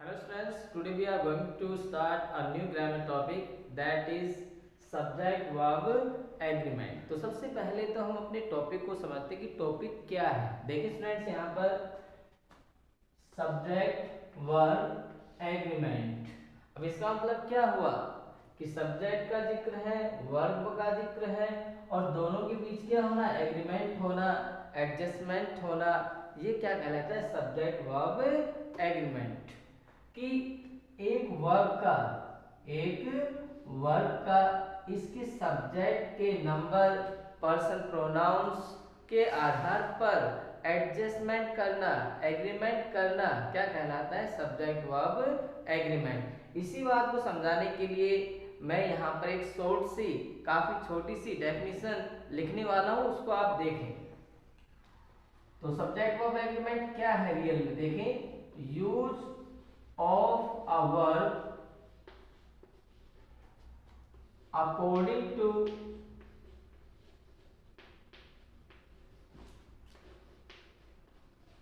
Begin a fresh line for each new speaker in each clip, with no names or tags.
Hello students, today we are going to start a new grammar topic that is subject verb agreement। तो सबसे पहले तो हम अपने टॉपिक को समझते हैं कि टॉपिक क्या है। देखिए स्टूडेंट्स, यहाँ पर सब्जेक्ट वर्ब एग्रीमेंट। अब इसका मतलब क्या हुआ कि सब्जेक्ट का जिक्र है, वर्ब का जिक्र है और दोनों के बीच क्या होना, एग्रीमेंट होना, एडजस्टमेंट होना। ये क्या कहलाता है, सब्जेक्ट वर्ब एग्रीमेंट। कि एक वर्ब का इसके सब्जेक्ट के नंबर, पर्सन प्रोनाउंस के आधार पर एडजस्टमेंट करना, एग्रीमेंट करना क्या कहलाता है, सब्जेक्ट वर्ब एग्रीमेंट। इसी बात को समझाने के लिए मैं यहाँ पर एक शॉर्ट सी, काफी छोटी सी डेफिनेशन लिखने वाला हूँ, उसको आप देखें। तो सब्जेक्ट वर्ब एग्रीमेंट क्या है रियल में, देखें। Use of a verb according to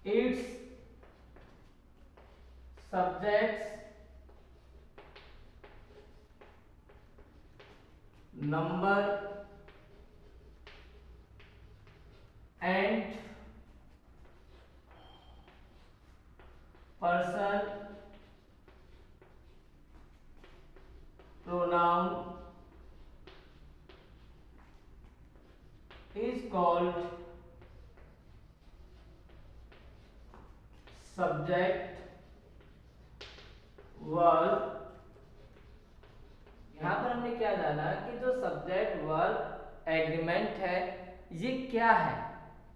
its subjects number and person pronoun is called subject verb। यहां पर हमने क्या जाना कि जो सब्जेक्ट वर्ब एग्रीमेंट है ये क्या है,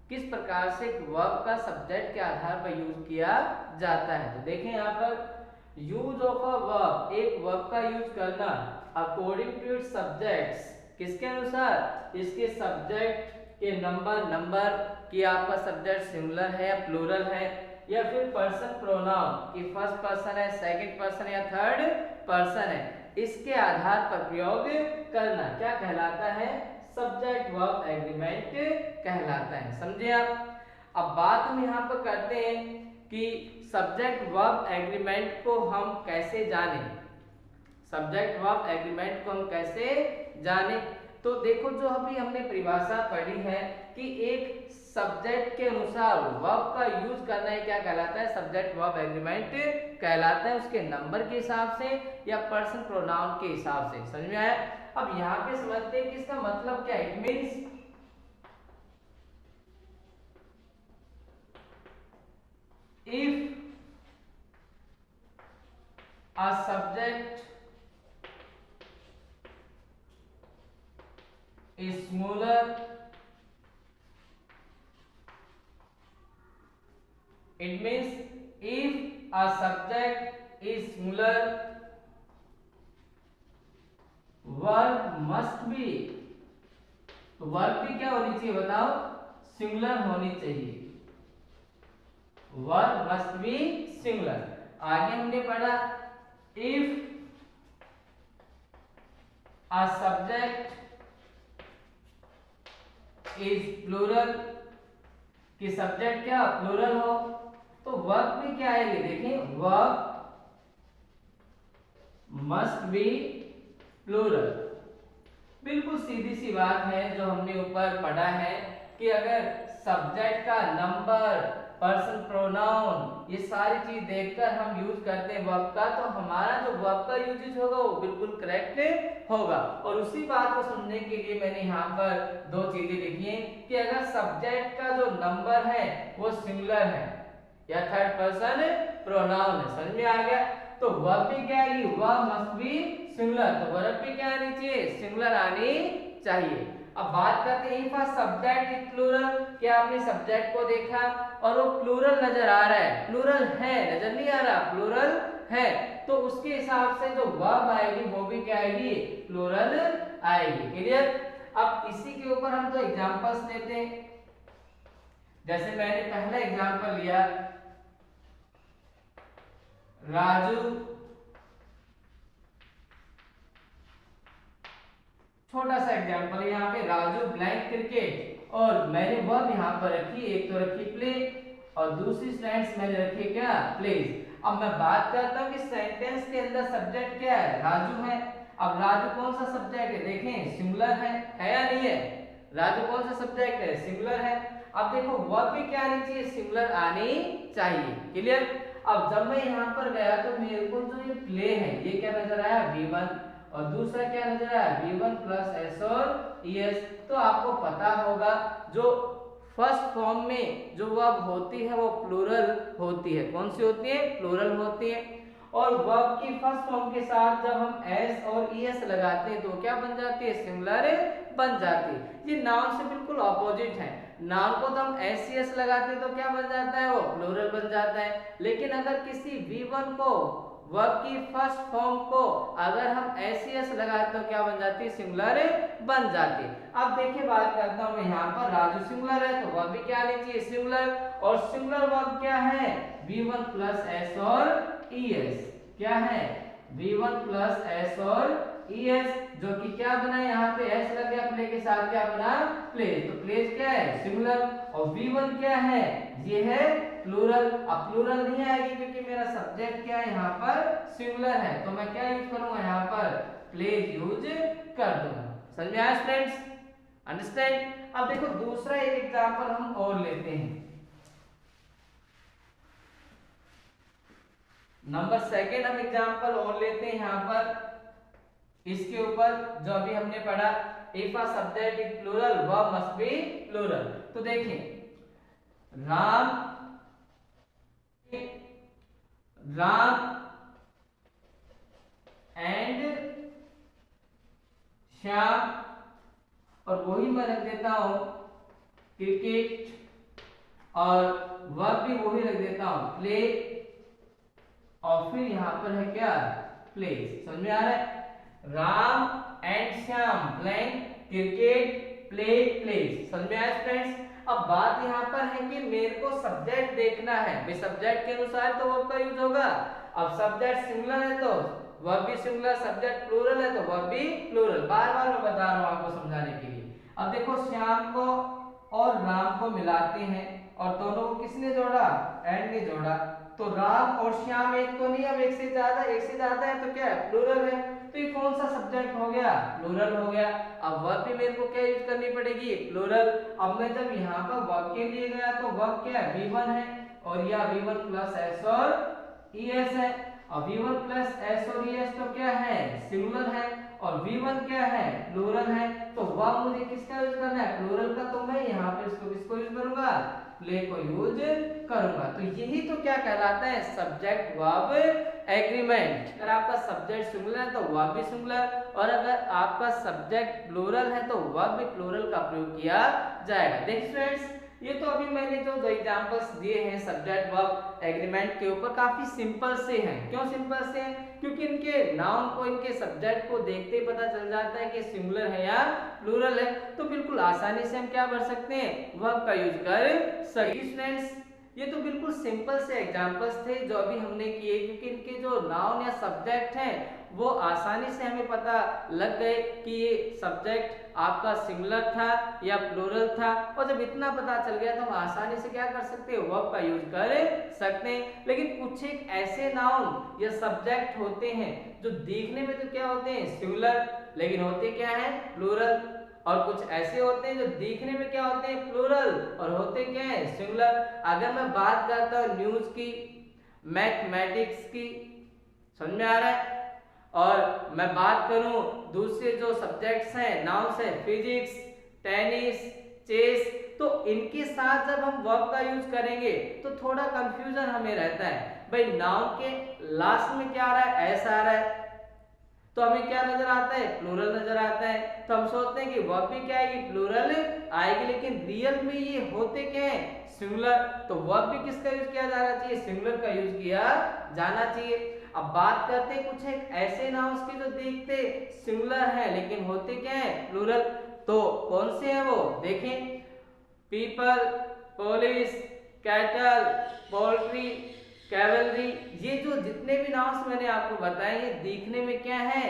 किस प्रकार से एक वर्ब का सब्जेक्ट के आधार पर यूज किया जाता है। तो देखें यहाँ पर यूज ऑफ अ वर्ब, एक वर्ब का यूज करना अकॉर्डिंग टू इट्स सब्जेक्ट्स, किसके अनुसार, इसके सब्जेक्ट के नंबर कि आपका सब्जेक्ट सिंगुलर है या प्लूरल है, या फिर पर्सन प्रोनाउन कि फर्स्ट पर्सन है, सेकंड पर्सन या थर्ड पर्सन है, इसके आधार पर प्रयोग करना क्या कहलाता है, सब्जेक्ट वर्ब एग्रीमेंट कहलाता है। समझे आप। अब बात हम यहाँ पर करते हैं कि सब्जेक्ट वर्ब एग्रीमेंट को हम कैसे जाने, सब्जेक्ट वर्ब एग्रीमेंट को हम कैसे जाने। तो देखो जो अभी हमने परिभाषा पढ़ी है कि एक सब्जेक्ट के अनुसार वर्ब का यूज करना है क्या कहलाता है, सब्जेक्ट वर्ब एग्रीमेंट कहलाता है, उसके नंबर के हिसाब से या पर्सन प्रोनाउन के हिसाब से। समझ में आया। अब यहाँ पे समझते हैं कि इसका मतलब क्या है। It means if a subject is smaller, it means if a subject is smaller, verb must be, तो वर्ब भी क्या होनी चाहिए बताओ, सिंगुलर होनी चाहिए, वर्ब मस्ट बी सिंगुलर। आगे हमने पढ़ा if a subject is plural, कि सब्जेक्ट क्या प्लूरल हो, तो वर्ब भी क्या आएगी, देखिए वर्ब मस्ट बी प्लूरल। बिल्कुल सीधी सी बात है जो हमने ऊपर पढ़ा है कि अगर सब्जेक्ट का नंबर, पर्सन प्रोनाउन, ये सारी चीज देखकर हम यूज करते हैं वर्ब का, तो हमारा जो वर्ब का यूजेज होगा वो बिल्कुल करेक्ट होगा। और उसी बात को सुनने के लिए मैंने यहाँ पर दो चीजें लिखी हैं कि अगर सब्जेक्ट का जो नंबर है वो सिंगुलर है या थर्ड पर्सन प्रोनाउन है, समझ में आ गया, तो वर्ब भी क्या आएगी, वर्ब मस्ट बी सिंगुलर, तो वर्ब भी क्या आनी चाहिए, सिंगुलर आनी चाहिए। अब बात करते हैं if a subject is plural, क्या आपने सब्जेक्ट को देखा और वो प्लूरल नजर आ रहा है, प्लूरल है, नजर नहीं आ रहा, प्लूरल है, तो उसके हिसाब से जो वर्ब आएगी वो भी क्या आएगी, प्लूरल आएगी। क्लियर। अब इसी के ऊपर हम तो एग्जांपल्स लेते हैं। जैसे मैंने पहला एग्जांपल लिया, राजू, छोटा सा एग्जांपल यहाँ पे, राजू ब्लैंक क्रिकेट, और मैंने वर्ब यहाँ पर रखी, एक तो रखी प्ले और दूसरी स्टूडेंट्स मैंने रखी क्या, प्लेज। अब मैं बात करता हूँ कि सेंटेंस के अंदर सब्जेक्ट क्या है, राजू है। अब राजू कौन सा सब्जेक्ट है, देखें सिंगुलर है या नहीं है? राजू कौन सा सब्जेक्ट है, सिंगुलर है। अब देखो वर्ब भी क्या आनी चाहिए, सिंगुलर आनी चाहिए। क्लियर? अब जब मैं यहाँ पर गया तो मेरे को जो ये प्ले है ये क्या नजर आया, V1, और दूसरा क्या नजर आया, V1 प्लस एस और ES। तो आपको पता होगा जो फर्स्ट फॉर्म में जो वर्ब होती है वो प्लूरल होती है। कौन सी होती है, प्लूरल होती है। और वर्ब की फर्स्ट फॉर्म के साथ जब हम एस और ES लगाते हैं तो क्या बन जाती है, सिंगुलर बन जाती है। ये नाउन से बिल्कुल ऑपोजिट है। नाउन को तो हम SES लगाते हैं तो क्या बन जाता है, वो प्लूरल बन जाता है। लेकिन अगर किसी V1 को, वर्ब की फर्स्ट फॉर्म को अगर हम SES लगाते तो क्या बन जाती है, सिंगुलर बन जाती है। अब देखिए बात करता हूँ मैं यहाँ पर, राजू सिंगुलर है तो वर्ब भी क्या आनी चाहिए, सिंगुलर। और सिंगुलर वर्ब क्या है, V1 प्लस एस और ES। क्या है, V1 प्लस एस और ES, जो कि क्या बना, यहाँ पे S लग गया, प्ले के साथ क्या बना, प्लेस। तो प्लेस क्या है, सिंगुलर। और V1 क्या है, ये है प्लूरल। अब प्लूरल नहीं आएगी क्योंकि मेरा सब्जेक्ट क्या है, यहाँ पर सिंगुलर है। तो मैं क्या यूज करूंगा, यहाँ पर प्लेस यूज कर दूंगा। समझ में आया स्टूडेंट्स, अंडरस्टैंड? अब देखो दूसरा एक एग्जांपल हम और लेते हैं। नंबर सेकंड हम एग्जांपल और लेते हैं यहाँ पर इसके ऊपर जो अभी हमने पढ़ा, if a subject is plural verb must be plural. तो देखें राम एंड श्याम, और वही मैं रख देता हूं क्रिकेट, और वर्ब भी वही रख देता हूं प्ले, और फिर यहां पर है क्या, प्लेस। समझ में आ रहा है, Ram and Shyam playing cricket play place. समझ में आया फ्रेंड्स? अब बात यहाँ पर है कि मेरे को सब्जेक्ट देखना है, भाई सब्जेक्ट के अनुसार तो वर्ब का यूज होगा। अब सब्जेक्ट सिंगुलर है तो वर्ब भी सिंगुलर, सब्जेक्ट प्लूरल है तो वर्ब भी प्लूरल। बार बार मैं बता रहा हूँ आपको समझाने के लिए। अब देखो श्याम को और राम को मिलाते हैं, और दोनों को किसने जोड़ा, एंड ने जोड़ा। तो राम और श्याम एक तो नहीं, अब एक से ज्यादा है तो क्या है, प्लूरल है। तो ये कौन सा सब्जेक्ट हो गया, प्लूरल हो गया। अब वर्ब भी मेरे को क्या यूज करनी पड़ेगी, प्लूरल। अब मैं जब यहाँ पर वर्ब के लिए गया तो वर्ब क्या है, V1 है, और यह V1 प्लस एस और ES है। अब V1 प्लस एस और ES तो क्या है, सिंगुलर है, और V1 क्या है, प्लूरल है। तो वर्ब मुझे किसका यूज करना है, प्लूरल का। तो मैं यहाँ पे इसको किसको यूज करूंगा, प्ले को यूज करूंगा। तो यही तो क्या कहलाता है, सब्जेक्ट वर्ब एग्रीमेंट। अगर आपका सब्जेक्ट सिंगुलर है तो वर्ब भी सिंगुलर, और अगर आपका सब्जेक्ट प्लूरल है तो वर्ब भी प्लूरल का प्रयोग किया जाएगा। देखिए फ्रेंड्स, ये तो अभी मैंने जो दो एग्जांपल्स दिए हैं सब्जेक्ट वर्ब एग्रीमेंट के ऊपर, काफी सिंपल से हैं। क्यों सिंपल से हैं, क्योंकि इनके नाउन को, इनके सब्जेक्ट को देखते ही पता चल जाता है कि सिंगुलर है या प्लूरल है। तो बिल्कुल आसानी से हम क्या कर सकते हैं, वर्ब का यूज कर सकते हैं। फ्रेंड्स, ये तो बिल्कुल सिंपल से एग्जांपल्स थे जो अभी हमने किए, क्योंकि इनके जो नाउन या सब्जेक्ट हैं वो आसानी से हमें पता लग गए कि ये सब्जेक्ट आपका सिंगुलर था या प्लूरल था। और जब इतना पता चल गया तो हम आसानी से क्या कर सकते हैं, वर्ब का यूज कर सकते हैं। लेकिन कुछ एक ऐसे नाउन या सब्जेक्ट होते हैं जो दिखने में तो क्या होते हैं, सिंगुलर, लेकिन होते क्या है, प्लूरल। और कुछ ऐसे होते हैं जो दिखने में क्या होते हैं, प्लूरल, और होते क्या है, सिंगुलर। अगर मैं बात करता हूँ न्यूज की, मैथमेटिक्स की, समझ में आ रहा है, और मैं बात करूं दूसरे जो सब्जेक्ट्स हैं, नाउन्स है, फिजिक्स, टेनिस, चेस, तो इनके साथ जब हम वर्ब का यूज करेंगे तो थोड़ा कंफ्यूजन हमें रहता है। भाई नाउन के लास्ट में क्या आ रहा है, एस आ रहा है, तो हमें क्या नजर आता है, प्लूरल नजर आता है। तो हम सोचते हैं कि वर्ब भी क्या आएगी, प्लूरल आएगी, लेकिन रियल में ये होते क्या है, सिंगुलर। तो वर्ब भी किसका यूज किया जाना चाहिए, सिंगुलर का यूज किया जाना चाहिए। अब बात करते हैं कुछ एक ऐसे नाउन्स की जो देखते सिंगुलर है लेकिन होते क्या है, प्लूरल। तो कौन से हैं वो, देखें, people, police, cattle, poultry, cavalry, ये जो जितने भी नाउन्स मैंने आपको बताए ये दिखने में क्या है,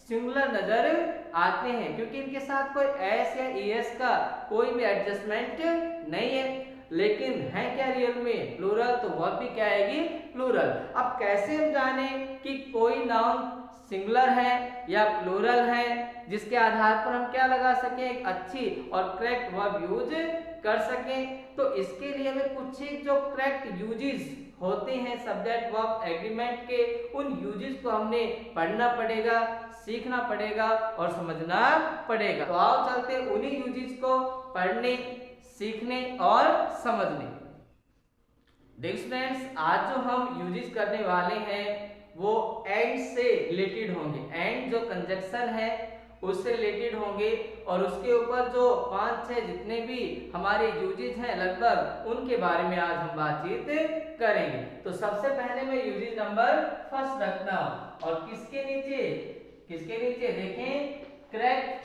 सिंगुलर नजर आते हैं, क्योंकि इनके साथ कोई एस या ES का कोई भी एडजस्टमेंट नहीं है। लेकिन है क्या रियल में प्लूरल, तो वह भी क्या आएगी प्लूरल। अब कैसे हम जाने कि कोई नाउन सिंगुलर है या प्लूरल है, जिसके आधार पर हम क्या लगा सकें, एक अच्छी और करेक्ट वर्ब यूज कर सकें। तो इसके लिए हमें कुछ ही जो करेक्ट यूजेस होते हैं सब्जेक्ट वर्ब एग्रीमेंट के, उन यूजेस को हमने पढ़ना पड़ेगा, सीखना पड़ेगा और समझना पड़ेगा। तो आओ चलते उन्हीं यूजेस को पढ़ने, सीखने और समझने। देखिए स्टूडेंट्स, आज जो हम यूजेस करने वाले हैं वो एंड से रिलेटेड होंगे। एंड जो कंजक्शन है उससे रिलेटेड होंगे और उसके ऊपर जो 5-6 जितने भी हमारे यूजेस हैं लगभग, उनके बारे में आज हम बातचीत करेंगे। तो सबसे पहले मैं यूजेस नंबर फर्स्ट रखता हूं और किसके नीचे देखें, correct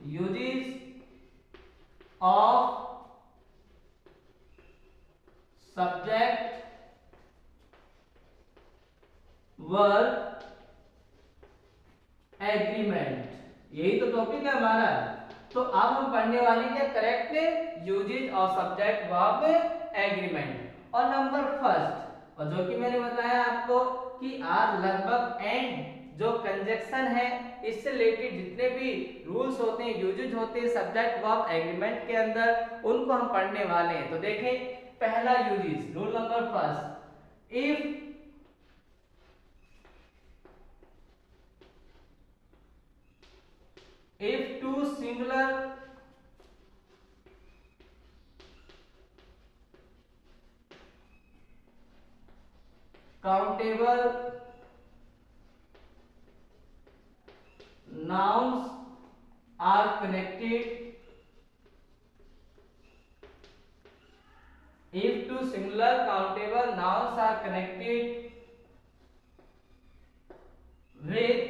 uses of subject verb agreement, यही तो टॉपिक है हमारा। तो अब हम पढ़ने वाले क्या, correct uses of subject verb agreement. और नंबर फर्स्ट, और जो कि मैंने बताया आपको कि आज लगभग एंड जो कंजक्शन है इससे रिलेटेड जितने भी रूल्स होते हैं, यूजेस होते हैं सब्जेक्ट वर्ब एग्रीमेंट के अंदर, उनको हम पढ़ने वाले हैं। तो देखें पहला uses, rule number first, if two singular countable nouns are connected, if two singular countable nouns are connected with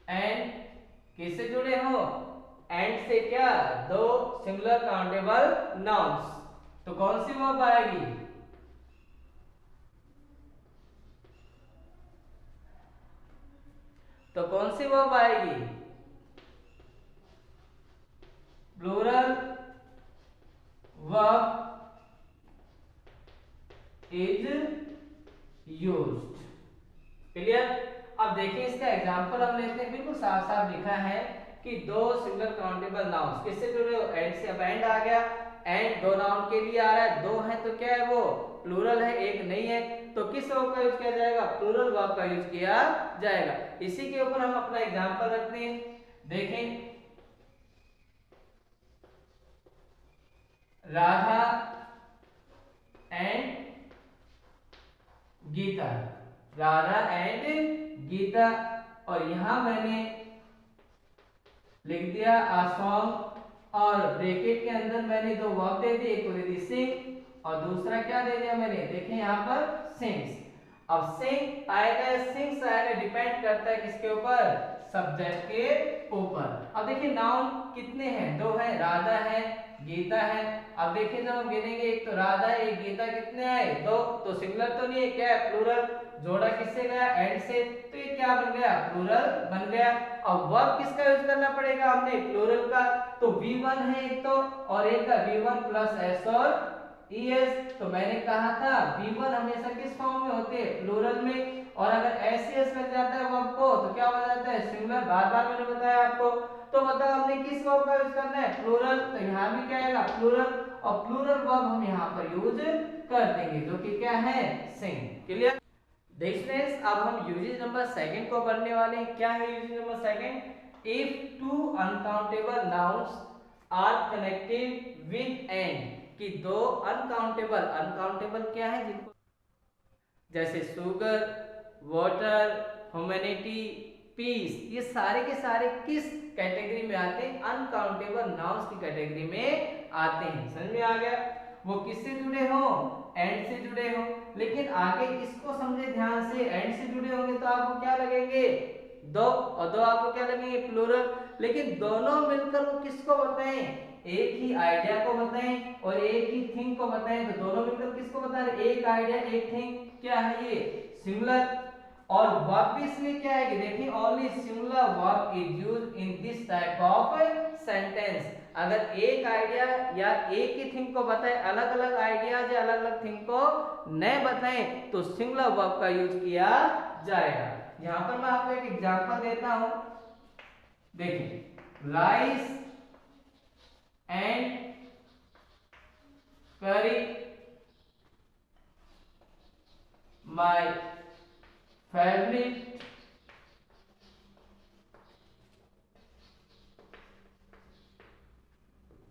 and, किससे जुड़े हो, एंड से क्या, दो सिंगुलर काउंटेबल नाउन्स, तो कौन सी वर्ब आएगी, तो कौन सी वर्ब आएगी, plural verb is used. Clear. अब देखिए इसका एग्जांपल हम लेते हैं, बिल्कुल साफ साफ लिखा है कि दो सिंगल काउंटेबल नाउन्स किससे जुड़े हो, एंड से। अब एंड आ गया, एंड दो नाउन के लिए आ रहा है, दो है तो क्या है वो प्लूरल है, एक नहीं है, तो किस वर्ब का यूज किया जाएगा, प्लूरल वर्ब का यूज किया जाएगा। इसी के ऊपर हम अपना एग्जांपल रखते हैं। देखें राधा एंड गीता, राधा एंड गीता, और यहां मैंने लिख दिया आ सॉन्ग, और ब्रैकेट के अंदर मैंने दो वर्ब दे दी, एक तो दे दी सिंग और दूसरा क्या दे दिया मैंने, देखें यहां पर सिंग्स। अब सिंग आएगा, सिंग्स आएगा, डिपेंड करता है किसके ऊपर, सब्जेक्ट के ऊपर। अब देखिए नाउन कितने हैं, दो हैं, राधा है गीता है। अब देखिए जब हम गिनेंगे, एक तो राधा एक गीता, कितने आए, दो, तो सिंगुलर तो नहीं है, क्या है प्लूरल, जोड़ा किससे गया, एंड से, तो ये क्या बन गया, प्लूरल बन गया। अब वर्ब किसका यूज करना पड़ेगा हमने, प्लूरल का, तो V1 है एक तो, और एक का V1 प्लस S और ES। तो मैंने कहा था V1 हमेशा किस फॉर्म में होते हैं, प्लूरल में, और अगर SES लग जाता है वर्ब को तो क्या हो जाता है, सिंगुलर। बार बार मैंने बताया आपको। तो बताओ हमने किस वर्ब का यूज करना है, प्लूरल, तो यहाँ भी क्या आएगा प्लूरल, और प्लूरल वर्ब हम यहाँ पर यूज कर देंगे जो कि क्या है, सिंग। क्लियर। देखिए अब हम यूजेस नंबर सेकंड को पढ़ने वाले हैं। क्या है uses number second, if two uncountable nouns are connected with and, कि दो अनकाउंटेबल, अनकाउंटेबल क्या है जिनको, जैसे शुगर, वाटर, ह्यूमैनिटी, पीस, ये सारे के सारे किस कैटेगरी में आते हैं, अनकाउंटेबल नाउन्स की कैटेगरी में आते हैं। समझ में आ गया, वो किससे जुड़े हो, एंड से जुड़े हो। लेकिन आगे इसको समझे ध्यान से, एंड से जुड़े होंगे तो आपको क्या लगेंगे, दो, और दो आपको क्या लगेंगे, प्लूरल। लेकिन दोनों मिलकर वो किसको बताएं, एक ही आइडिया को बताएं और एक ही थिंग को बताएं, तो दोनों मिलकर किसको बता रहे, एक आइडिया एक थिंग, क्या है ये, सिंगुलर। और वर्ब भी इसमें क्या है, देखिए only singular verb is used in this type of sentence. अगर एक आइडिया या एक ही थिंग को बताए, अलग अलग आइडियाज या अलग अलग थिंग को न बताएं तो सिंगुलर वर्ब का यूज किया जाएगा। यहां पर मैं आपको एक एग्जांपल देता हूं, देखिए राइस एंड करी माय फेवरेट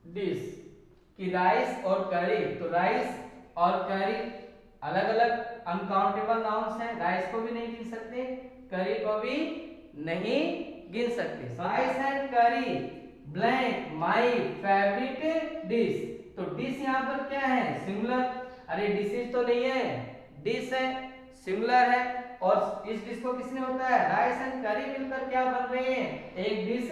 डिश। कि राइस और करी, तो राइस और करी अलग अलग अनकाउंटेबल नाउन्स हैं, राइस को भी नहीं गिन सकते, करी को भी नहीं गिन सकते। राइस एंड करी ब्लैंक माय फेवरेट डिश। तो डिश यहाँ पर क्या है, सिंगुलर, अरे डिशेज तो नहीं है, डिश है, सिंगुलर है। और इस डिश को किसने होता है, राइस एंड करी मिलकर क्या बन रहे हैं, एक डिश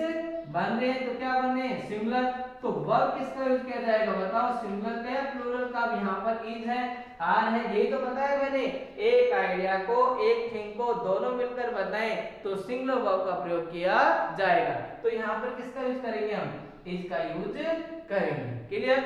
बन रहे हैं, तो क्या बन रहे हैं, सिंगुलर। तो वर्ब किसका यूज किया जाएगा बताओ, सिंगुलर का या प्लूरल का। अब यहाँ पर इज है, आर है, यही तो बताया मैंने, एक आइडिया को, एक थिंग को दोनों मिलकर बताएं तो सिंगुलर वर्ब का प्रयोग किया जाएगा। तो यहाँ पर किसका यूज करेंगे, हम इज का यूज करेंगे। क्लियर,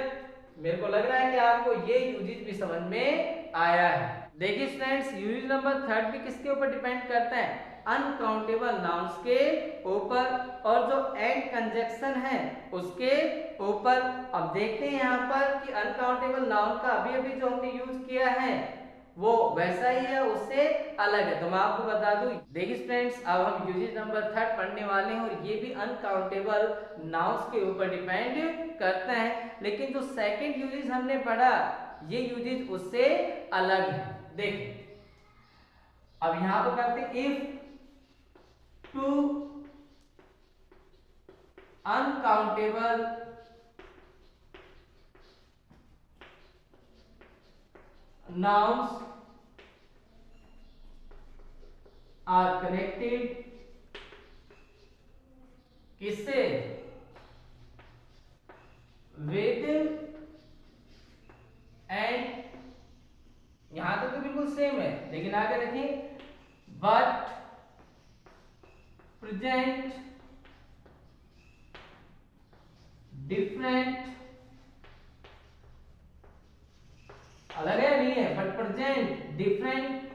मेरे को लग रहा है कि आपको ये यूजेस भी समझ में आया है। देखिए स्टूडेंट्स, यूज नंबर 3 भी किसके ऊपर डिपेंड करता है, अनकाउंटेबल नाउन्स के ऊपर, और जो एंड कंजक्शन है उसके ऊपर। अब देखते हैं यहाँ पर कि अनकाउंटेबल नाउन का अभी अभी जो हमने यूज किया है वो वैसा ही है, उससे अलग है। तो मैं आपको बता दूं, देखिए स्टूडेंट्स, अब हम यूजेस नंबर 3 पढ़ने वाले हैं और ये भी अनकाउंटेबल नाउन्स के ऊपर डिपेंड करता है। लेकिन जो सेकंड यूजेस हमने पढ़ा, ये यूजेस उससे अलग है। देखिए अब यहां पर करते हैं, if two uncountable nouns are connected किससे, with and, यहां तक तो बिल्कुल सेम है, लेकिन आगे देखिए, but present different, अलग है नहीं है, बट प्रेजेंट डिफरेंट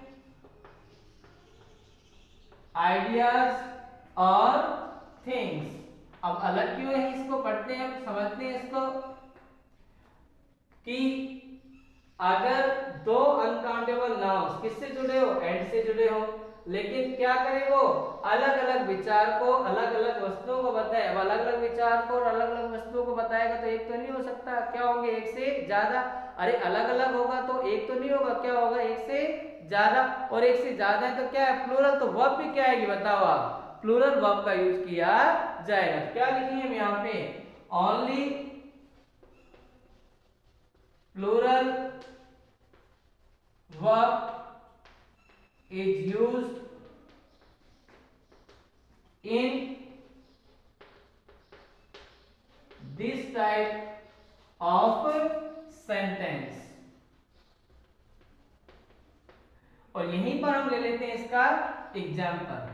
आइडियाज और थिंग्स। अब अलग क्यों है, इसको पढ़ते हैं, समझते हैं इसको, कि अगर दो अनकाउंटेबल नाउन्स किससे जुड़े हो, एंड से जुड़े हो, लेकिन क्या करे वो अलग अलग विचार को, अलग अलग वस्तुओं को बताए। अब अलग अलग विचार को और अलग अलग वस्तुओं को बताएगा तो एक तो नहीं हो सकता, क्या होंगे, एक से ज्यादा। अरे अलग अलग होगा तो एक तो नहीं होगा, क्या होगा, एक से ज्यादा। और एक से ज्यादा है तो क्या है, प्लूरल। तो वर्ब भी क्या आएगी बताओ आप, प्लूरल वर्ब का यूज किया जाएगा। तो क्या लिखेंगे हम यहाँ पे, only plural verb is used in this type of sentence। और यहीं पर हम ले लेते हैं इसका एग्जाम्पल।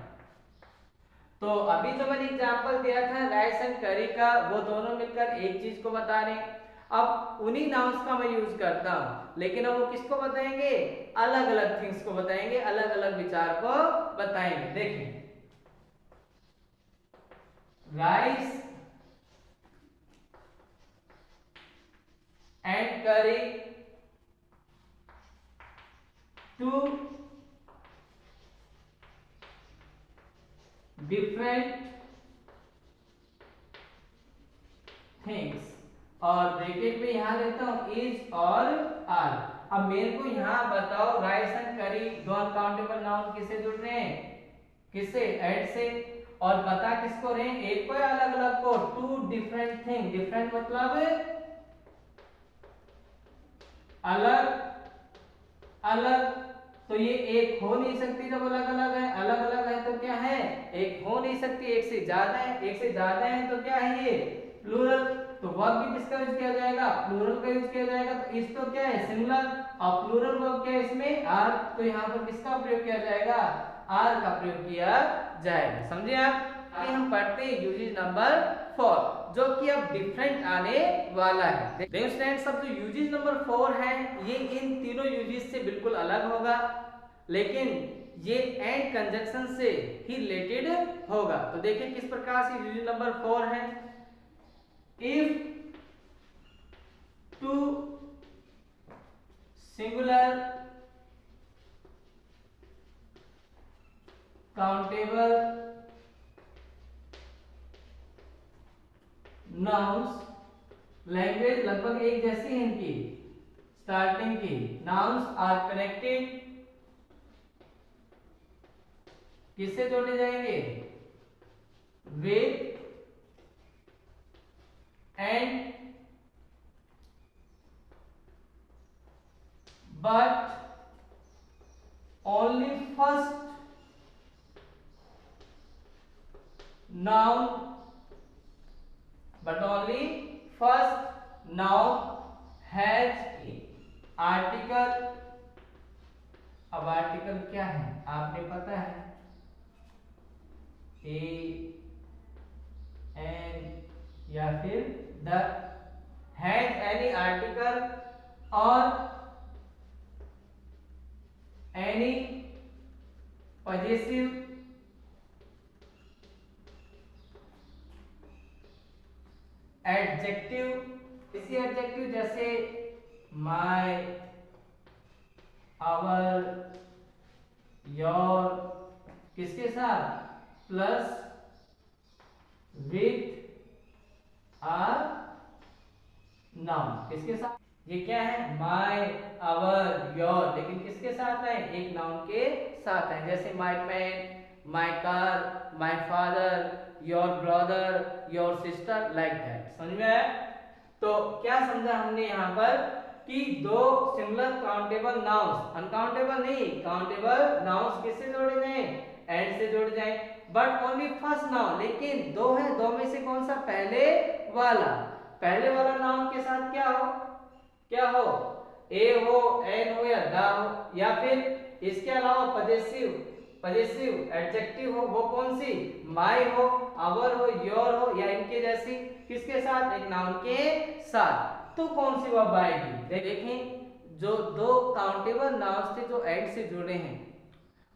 तो अभी जो मैंने एग्जाम्पल दिया था राइस एंड करी का, वो दोनों मिलकर एक चीज को बता रहे हैं। अब उन्हीं नाउन्स का मैं यूज करता हूं, लेकिन अब वो किसको बताएंगे, अलग अलग थिंग्स को बताएंगे, अलग अलग विचार को बताएंगे। देखिए राइस एंड करी, टू डिफरेंट थिंग्स, और ब्रैकेट में यहां लेता हूं इज और आर। अब मेरे को यहां बताओ, राइस एंड करी दो अनकाउंटेबल नाउन किससे जुड़ रहे हैं, किससे, एड से, और बता किसको रहे हैं, एक को या अलग अलग को, टू डिफरेंट थिंग। डिफरेंट मतलब अलग अलग, तो ये एक हो नहीं सकती जब अलग अलग है, अलग अलग है तो क्या है, एक हो नहीं सकती, एक से ज्यादा है, एक से ज्यादा है तो क्या है ये प्लूरल। तो वर्ब भी किसका यूज किया जाएगा, प्लूरल का यूज किया जाएगा। तो इस तो क्या है सिंगुलर, और प्लूरल वर्ब क्या है इसमें आर, तो यहाँ पर किसका प्रयोग किया जाएगा, आर का प्रयोग किया जाएगा। समझे आप? कि हम पढ़ते हैं यूजेज नंबर 4 जो कि अब डिफरेंट आने वाला है। देखिए स्टूडेंट्स, अब जो यूजेज नंबर 4 है ये इन तीनों यूजेज से बिल्कुल अलग होगा, लेकिन ये एंड कंजक्शन से ही रिलेटेड होगा। तो देखिए किस प्रकार से यूजेज नंबर 4 है। If two singular countable nouns, language लगभग एक जैसी है इनकी स्टार्टिंग की, नाउन्स आर कनेक्टेड, किससे जोड़े जाएंगे? With and but only first noun has article। अब आर्टिकल क्या है आपने पता है, ए एन या फिर द, हैज एनी आर्टिकल और any possessive adjective, इसी एडजेक्टिव जैसे my, our, your, किसके साथ? प्लस with a noun, किसके साथ? ये क्या है? my, our, your, लेकिन किसके साथ है? एक नाउन के साथ है। जैसे my pen, my car, my father, your brother, your sister, like that। समझ में आया? तो क्या समझा हमने यहाँ पर कि दो सिंगुलर काउंटेबल नाउन्स, अनकाउंटेबल नहीं, काउंटेबल नाउन्स किससे जोड़े जाएं? एंड से जोड़े जाएं। बट ओनली फर्स्ट नाउन, लेकिन दो है, दो में से कौन सा? पहले वाला। पहले वाला नाउन के साथ क्या हो? क्या हो? ए हो, एन हो या दा हो, या फिर इसके अलावा पजेसिव एडजेक्टिव हो, वो कौन सी? माय हो, आवर हो, योर हो, या इनके जैसी किसके साथ? एक नाउन के साथ। तो कौन सी वर्ब आएगी? देखें जो दो काउंटेबल नाउन्स थे जो एंड से जुड़े हैं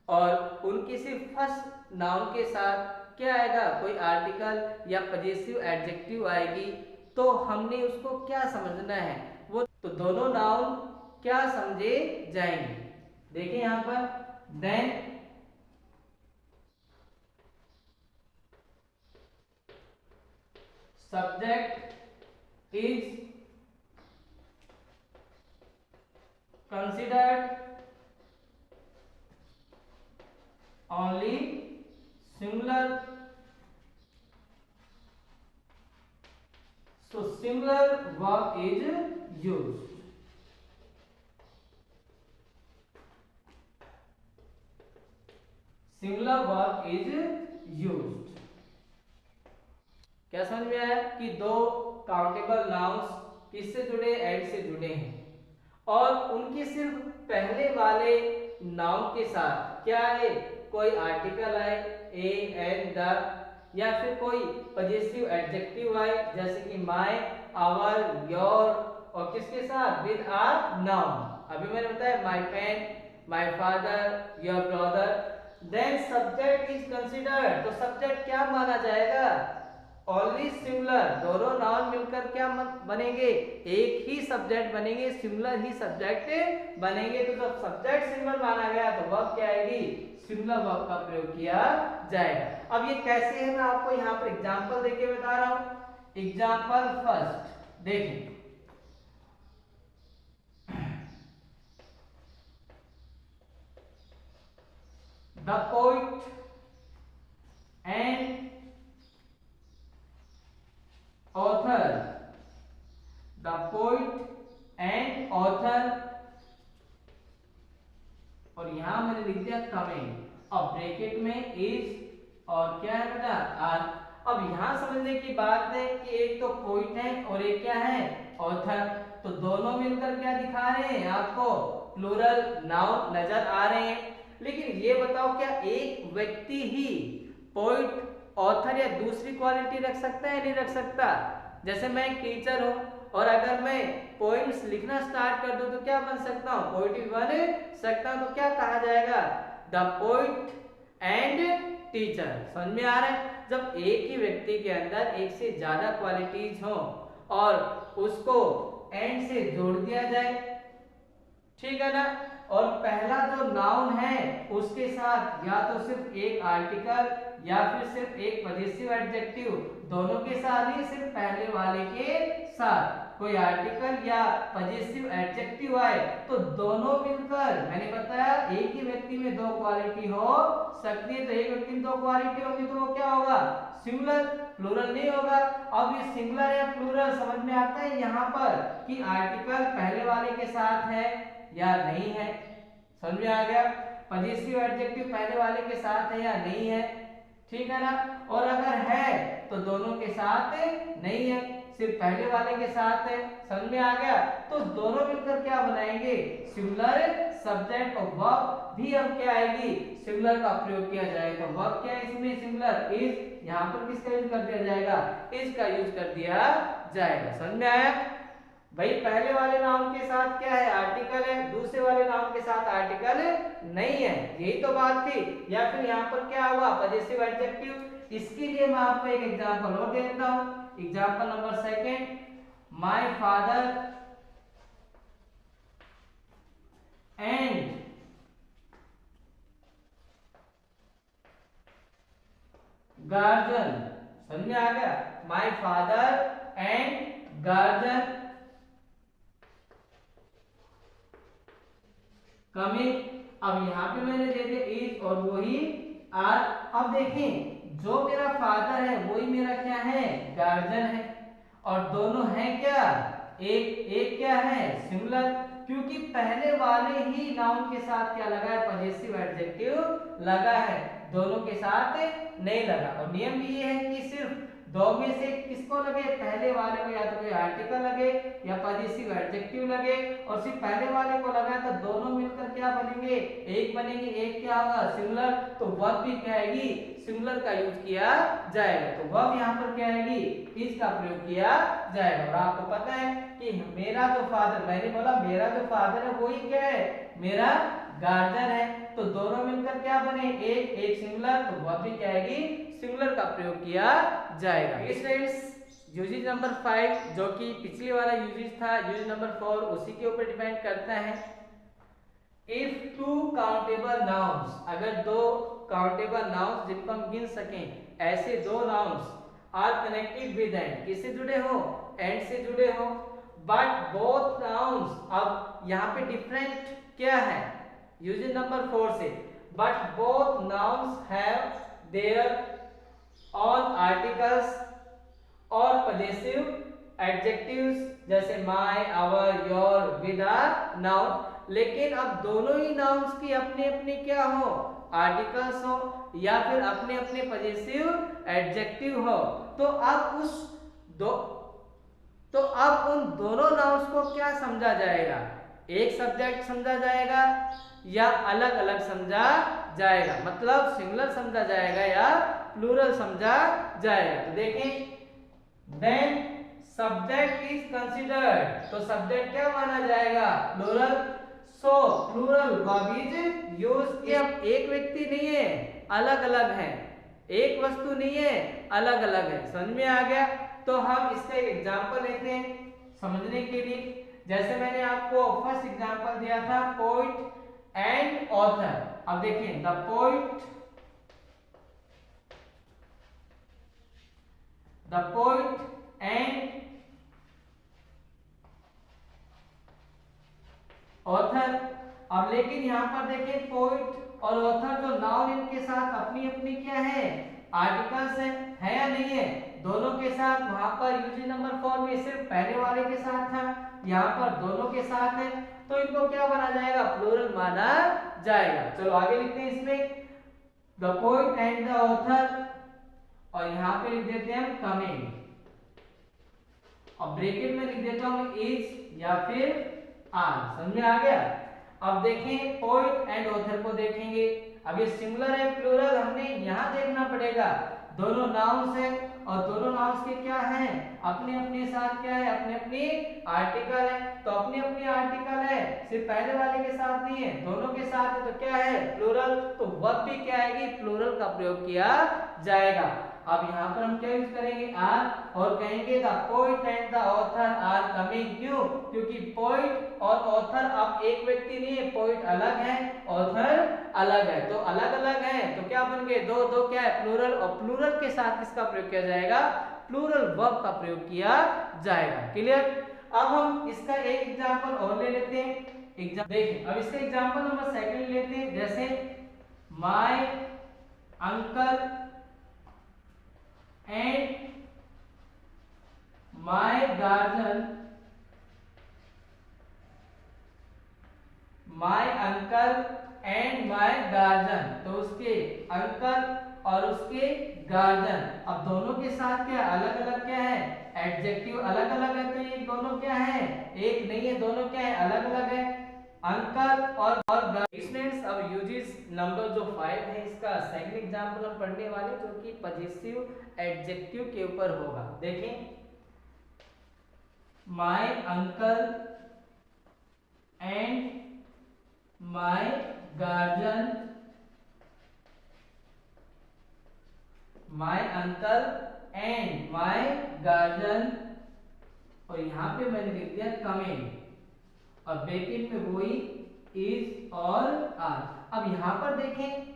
और उनकी सिर्फ फर्स्ट नाउन के साथ क्या आएगा? कोई आर्टिकल या पजेसिव एडजेक्टिव आएगी। तो हमने उसको क्या समझना है? वो तो दोनों नाउन क्या समझे जाएंगे? देखिए यहां पर then subject is considered only singular, so singular verb is used। singular verb is used। क्या समझ में आया कि दो काउंटेबल नाउन्स किससे जुड़े? एंड से जुड़े हैं और उनके सिर्फ पहले वाले नाउन के साथ क्या है? कोई आर्टिकल आए, ए, एन, द, या फिर कोई पजेसिव एडजेक्टिव आए जैसे कि माय, आवर, योर, और किसके साथ? With a noun. अभी मैंने बताया my pen, my father, your brother. Then subject is considered, तो सब्जेक्ट क्या माना जाएगा? Only singular. दोनों नाउन मिलकर क्या बनेंगे? एक ही सब्जेक्ट बनेंगे, सिंगुलर ही सब्जेक्ट बनेंगे। तो जब सब्जेक्ट सिंगुलर माना गया तो वर्ब क्या आएगी? सिंगुलर वर्ब का प्रयोग किया जाएगा। अब ये कैसे है मैं आपको यहाँ पर एग्जांपल देके बता रहा हूं। एग्जांपल फर्स्ट देखिए, the poet and author, the poet and author, और यहां मैंने लिख दिया कमिंग और ब्रैकेट में इज और क्या है बेटा? आर। अब यहां समझने की बात है कि एक तो पोइट है और एक क्या है? ऑथर। तो दोनों मिलकर क्या दिखा रहे हैं आपको? प्लूरल नाउन नजर आ रहे हैं। लेकिन ये बताओ क्या एक व्यक्ति ही पोइट, ऑथर या दूसरी क्वालिटी रख सकता है, नहीं रख सकता? जैसे मैं एक टीचर हूँ और अगर मैं पोइम्स लिखना स्टार्ट कर दूं तो क्या बन सकता हूँ? पोइट्री बन सकता हूँ। तो क्या कहा जाएगा? The poet and teacher. समझ में आ रहा है? जब एक ही व्यक्ति के अंदर एक से ज्यादा क्वालिटीज हो और उसको एंड से जोड़ दिया जाए, ठीक है ना, और पहला जो नाउन है उसके साथ या तो सिर्फ एक आर्टिकल या फिर सिर्फ एक पजेसिव एडजेक्टिव, दोनों के साथ ही, सिर्फ पहले वाले के साथ कोई आर्टिकल या पजेसिव एडजेक्टिव आए तो दोनों मिलकर, मैंने बताया एक ही व्यक्ति में दो क्वालिटी हो सकती है, तो एक व्यक्ति में दो क्वालिटी होगी तो वो क्या होगा? सिंगुलर, प्लूरल नहीं होगा। अब ये सिंगुलर या प्लूरल समझ में आता है यहाँ पर कि आर्टिकल पहले वाले के साथ है या नहीं है। समझ में आ गया? पजेसिव एडजेक्टिव पहले वाले के साथ है या नहीं है, ठीक है ना, और अगर है तो दोनों के साथ नहीं है, सिर्फ पहले वाले के साथ है। समझ में आ गया? तो दोनों मिलकर क्या बनाएंगे? Singular subject. और वर्ब भी अब क्या आएगी? सिंगुलर का प्रयोग किया जाएगा। तो वर्ब क्या है इसमें? सिंगुलर। इज, यहाँ पर किसका यूज कर दिया जाएगा? इज का यूज कर दिया जाएगा। समझ में आया? भाई पहले वाले नाउन के साथ क्या है? आर्टिकल है, दूसरे वाले नाउन के साथ आर्टिकल नहीं है, यही तो बात थी। या फिर यहाँ पर क्या हुआ? Possessive adjective. इसके लिए मैं आपको एक एग्जांपल और दे देता हूँ। Example number second, my father and guardian. समझ में आ गया? My father and guardian coming. अब यहाँ पे मैंने दे दिया इज और वही आर। अब देखें जो मेरा फादर है वही मेरा क्या है? गार्जियन है, और दोनों हैं क्या? एक क्या है? सिंगुलर, क्योंकि पहले वाले ही नाउन के साथ क्या लगा है? पजेसिव एडजेक्टिव लगा है, दोनों के साथ नहीं लगा। और नियम भी ये है कि सिर्फ दो में से किसको लगे? पहले वाले को या तो कोई आर्टिकल लगे या पजेसिव एडजेक्टिव लगे, और सिर्फ पहले वाले को लगा तो दोनों मिलकर क्या बनेंगे? एक बनेंगे। एक क्या होगा? सिंगुलर। तो वर्ब भी क्या आएगी? सिंगुलर का यूज किया जाएगा। तो वर्ब यहाँ पर क्या आएगी? इज का प्रयोग किया जाएगा। और आपको पता है कि मेरा जो फादर, मैंने बोला मेरा जो फादर है वही क्या है? मेरा गार्जियन है। तो दोनों मिलकर क्या बने? एक सिंगुलर। तो वर्ब भी क्या आएगी? सिंगुलर का प्रयोग किया जाएगा। फ्रेंड्स यूजेज नंबर 5 जो कि पिछले वाला यूजेज था, यूजेज नंबर 4 उसी के ऊपर डिपेंड करता है। इफ टू काउंटेबल नाउन्स, अगर दो काउंटेबल नाउन्स जिनको हम गिन सकें, ऐसे दो nouns are connected with and, किससे जुड़े हो? एंड से जुड़े हो। बट बोथ नाउन्स, अब यहाँ पे डिफरेंट क्या है यूजेज नंबर 4 से? But both nouns have their own articles और पजेसिव एडजेक्टिव्स, जैसे my, our, your, with are noun. लेकिन अब दोनों ही नाउन्स की अपने अपने क्या हो? आर्टिकल्स हो या फिर अपने अपने पजेसिव एडजेक्टिव हो। तो अब उन दोनों नाउन्स को क्या समझा जाएगा? एक सब्जेक्ट समझा जाएगा या अलग अलग समझा जाएगा? मतलब सिंगुलर समझा जाएगा या प्लूरल समझा जाएगा? तो देखें, देन सब्जेक्ट इज कंसीडर्ड, तो सब्जेक्ट क्या माना जाएगा? Plural. So plural verb is used. अब एक व्यक्ति नहीं है, अलग अलग है, एक वस्तु नहीं है, अलग अलग है। समझ में आ गया? तो हम इसका एक एग्जांपल लेते हैं समझने के लिए। जैसे मैंने आपको फर्स्ट एग्जांपल दिया था पोइट एंड ऑथर। अब देखिए, द पोइट एंड ऑथर। अब लेकिन यहाँ पर देखें पोइट और ऑथर जो नाउन, इनके साथ अपनी अपनी क्या है? आर्टिकल्स है या नहीं है? दोनों के साथ। वहां पर यूजेज नंबर 4 में सिर्फ पहले वाले के साथ था, यहाँ पर दोनों के साथ है, तो इनको क्या माना जाएगा? प्लूरल माना जाएगा। चलो आगे लिखते हैं इसमें, the poet and the author, और यहाँ पे लिख देते हैं कमिंग, और ब्रैकेट में लिख देता हूँ इज या फिर आर। समझ में आ गया? अब देखें पोइट एंड ऑथर को देखेंगे। अब ये सिंगुलर है प्लूरल हमने यहाँ देखना पड़ेगा। दोनों नाउन्स है और दोनों नाउन्स के क्या हैं, अपने अपने साथ क्या है, अपने अपने आर्टिकल है। तो अपने अपने आर्टिकल है, सिर्फ पहले वाले के साथ नहीं है, दोनों के साथ है, तो क्या है प्लूरल। तो वर्ब भी क्या आएगी, प्लूरल का प्रयोग किया जाएगा। अब यहाँ पर हम क्या यूज करेंगे, आर, और कहेंगे the poet and the author are coming. क्यों, क्योंकि पोइट और ऑथर अब एक व्यक्ति नहीं है, पोइट अलग है, ऑथर अलग है, तो अलग अलग है, तो क्या बन गए, दो दो क्या है प्लूरल, और प्लूरल के साथ किसका प्रयोग किया जाएगा, प्लूरल वर्ब का प्रयोग किया जाएगा। क्लियर। अब हम इसका एक एग्जांपल और ले लेते हैं। देखिए अब इसका एग्जांपल नंबर सेकंड लेते हैं। जैसे my uncle and my guardian, my uncle and my guardian, तो उसके अंकल और उसके गार्जियन, अब दोनों के साथ क्या अलग अलग क्या है, एडजेक्टिव अलग अलग है, तो ये दोनों क्या है, एक नहीं है, दोनों क्या है अलग अलग है, अंकल और स्टूडेंट्स। अब यूजेस नंबर जो 5 है, इसका सेकंड एग्जांपल हम पढ़ने वाले, जो कि पजेसिव एडजेक्टिव के ऊपर होगा। देखें my uncle and my guardian, my uncle and my guardian, और यहां पे मैंने लिख दिया कमिंग, और ब्रैकेट में वही इज और आर। अब यहाँ पर देखें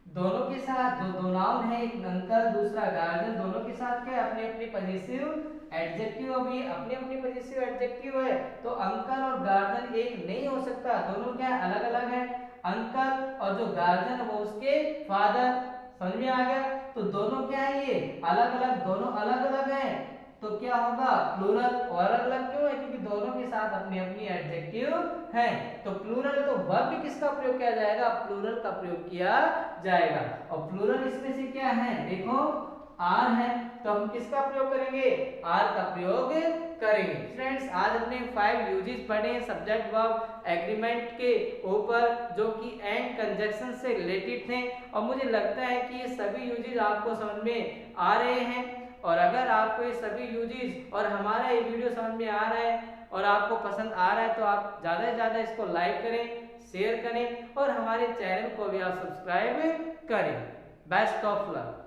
दोनों के साथ दो नाउन है, एक अंकल दूसरा गार्जियन, दोनों के साथ क्या है अपने अपने पजेसिव एडजेक्टिव, अब ये अपने अपने पजेसिव एडजेक्टिव है, तो अंकल और गार्जियन एक नहीं हो सकता, दोनों क्या है अलग अलग है। अंकल और जो गार्जियन वो उसके फादर, समझ में आ गया, तो दोनों क्या है ये अलग अलग, दोनों अलग अलग है, तो क्या होगा प्लूरल। और अलग अलग क्यों है, क्योंकि दोनों के साथ अपनी अपनी एडजेक्टिव है, तो प्लूरल, तो वर्ब भी किसका प्रयोग किया जाएगा, प्लूरल का प्रयोग किया जाएगा। और प्लूरल इसमें से क्या है, देखो आर है, तो हम किसका प्रयोग करेंगे, आर का प्रयोग करेंगे। फ्रेंड्स आज हमने 5 यूजेस पढ़े हैं सब्जेक्ट वर्ब एग्रीमेंट के ऊपर, जो कि एंड कंजक्शन से रिलेटेड थे, और मुझे लगता है कि ये सभी यूजेस आपको समझ में आ रहे हैं। और अगर आपको ये सभी यूजेस और हमारा ये वीडियो समझ में आ रहा है और आपको पसंद आ रहा है, तो आप ज़्यादा से ज़्यादा इसको लाइक करें, शेयर करें, और हमारे चैनल को भी आप सब्सक्राइब करें। Best of luck.